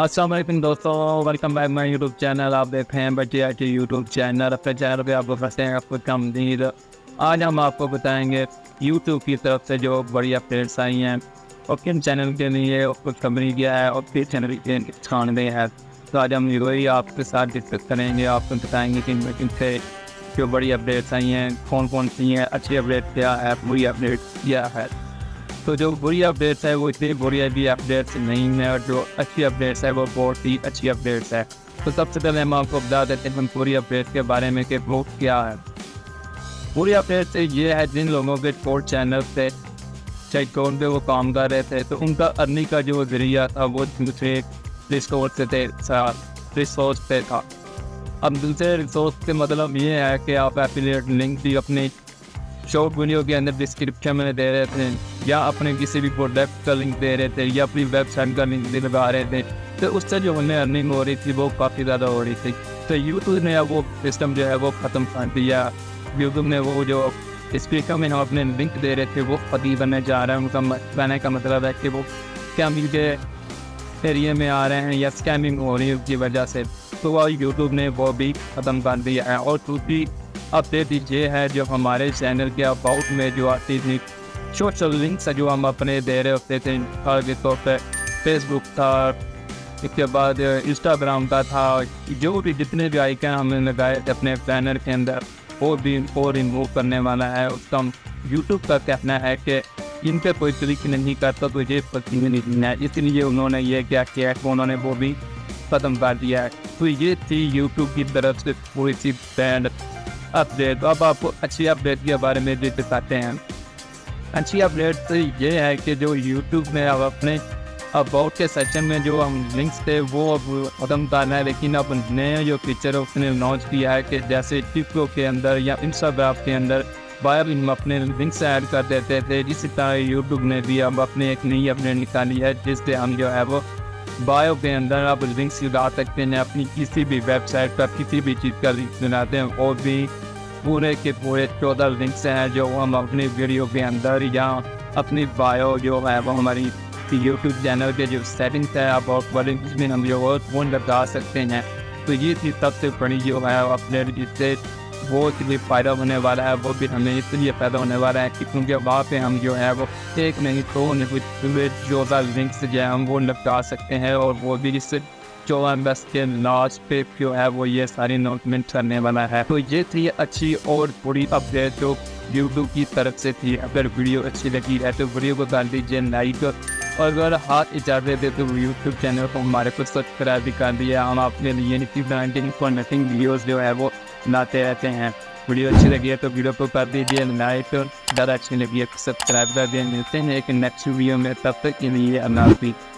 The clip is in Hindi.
अस्सलाम वालेकुम दोस्तों, welcome back my YouTube channel. आप देख रहे हैं भट्टी IT यूट्यूब चैनल। अपने चैनल पे आपको फंसते हैं आपको कमदीद। आज हम आपको बताएंगे यूट्यूब की तरफ से जो बड़ी अपडेट्स आई हैं और किन चैनल के लिए उसको कंपनी किया है और किस चैनल के छानबे है। तो आज हम वही आपके साथ डिस्कस करेंगे, आपको बताएंगे कि किन से जो बड़ी अपडेट्स आई हैं, कौन कौन सी हैं, अच्छी अपडेट क्या है, बुरी अपडेट क्या है। तो जो बुरी अपडेट्स है वो इतनी बुरी भी अपडेट्स नहीं है और जो अच्छी अपडेट्स है वो बहुत ही अच्छी अपडेट्स है। तो सबसे पहले हम आपको बता देते हैं हम बुरी अपडेट्स के बारे में कि वो क्या है। बुरी अपडेट्स ये है जिन लोगों के कोड चैनल से चैटकोन पे वो काम कर रहे थे तो उनका अर्निंग का जो जरिया था वो दूसरे रिसोर्स पे था। अब दूसरे रिसोर्स से मतलब ये है कि आप एफिलिएट लिंक भी अपने शॉर्ट वीडियो के अंदर डिस्क्रिप्शन में दे रहे थे या अपने किसी भी प्रोडक्ट का लिंक दे रहे थे या अपनी वेबसाइट का लिंक लगा रहे थे, तो उससे जो हमें अर्निंग हो रही थी वो काफ़ी ज़्यादा हो रही थी। तो यूट्यूब ने वो सिस्टम जो है वो ख़त्म कर दिया। यूट्यूब ने वो जो स्पीकर में हम अपने लिंक दे रहे थे वो फटी बनने जा रहा है। उनका कहने का मतलब है कि वो स्कैमिंग के एरिए में आ रहे हैं या स्कैमिंग हो रही है उसकी वजह से, तो वह यूट्यूब ने वो भी ख़त्म कर दिया है। और दूसरी अपडेट ये है जो हमारे चैनल के अबाउट में जो आती थी सोशल लिंक्स जो हम अपने दे रहे होते थे, के तौर पर फेसबुक था, इसके बाद इंस्टाग्राम का था, जो भी जितने भी आइकन हमने लगाए थे अपने बैनर के अंदर वो भी इनको रिमूव करने वाला है। उसका यूट्यूब का कहना है कि इन पर कोई क्लिक नहीं करता तो ये पसंद नहीं है, इसलिए उन्होंने ये क्या किया है उन्होंने वो भी ख़त्म कर दिया है। तो ये थी यूट्यूब की तरफ से पूरी सी बैंड अपडेट। अब आपको अच्छी अपडेट के बारे में भी बताते हैं। अच्छी अपडेट तो ये है कि जो यूट्यूब ने अब अपने अबाउट के सेक्शन में जो हम लिंक्स थे वो अब ख़त्म करना है, लेकिन अब नए जो फीचर है उसने लॉन्च किया है कि जैसे टिकटॉक के अंदर या इंस्टाग्राम के अंदर बायो हम अपने लिंक्स ऐड कर देते थे, इसी तरह यूट्यूब ने भी अब अपने एक नई अपडेट निकाली है जिससे हम जो है वो बायो के अंदर आप लिंक्स लगा सकते हैं। अपनी किसी भी वेबसाइट का किसी भी चीज़ का लिंक लगाते हैं और भी पूरे के पूरे 14 लिंक्स हैं जो हम अपनी वीडियो के अंदर या अपनी बायो जो है वो हमारी यूट्यूब चैनल के जो सेटिंग्स है आप लिंक्स में हम जो वो लगा सकते हैं। तो ये चीज़ सबसे बड़ी जो है अपडेट जिससे वो भी फ़ायदा होने वाला है, वो भी हमें इसलिए फ़ायदा होने वाला है कि क्योंकि वहाँ पे हम जो है वो एक नहीं तो नहीं 14 लिंक्स जो है हम वो लगा सकते हैं और वो भी इससे 14 के लास्ट पे जो है वो ये सारी अनाउंसमेंट करने वाला है। तो ये थी अच्छी और बुरी अपडेट जो यूट्यूब की तरफ से थी। अगर वीडियो अच्छी लगी है तो वीडियो को कर दीजिए लाइक और अगर हाथ इजाज़त दे तो यूट्यूब चैनल को हमारे को सब्सक्राइब भी कर दिया। हम अपने लिए इन्फॉर्मेटिव वीडियोज़ जो है वो लाते रहते हैं। वीडियो अच्छी लगी है तो वीडियो को कर दीजिए लाइक, ज़्यादा अच्छी लगी है तो सब्सक्राइब कर दिए। मिलते हैं एक नेक्स्ट वीडियो में, तब तक के लिए अल्लाह हाफ़िज़।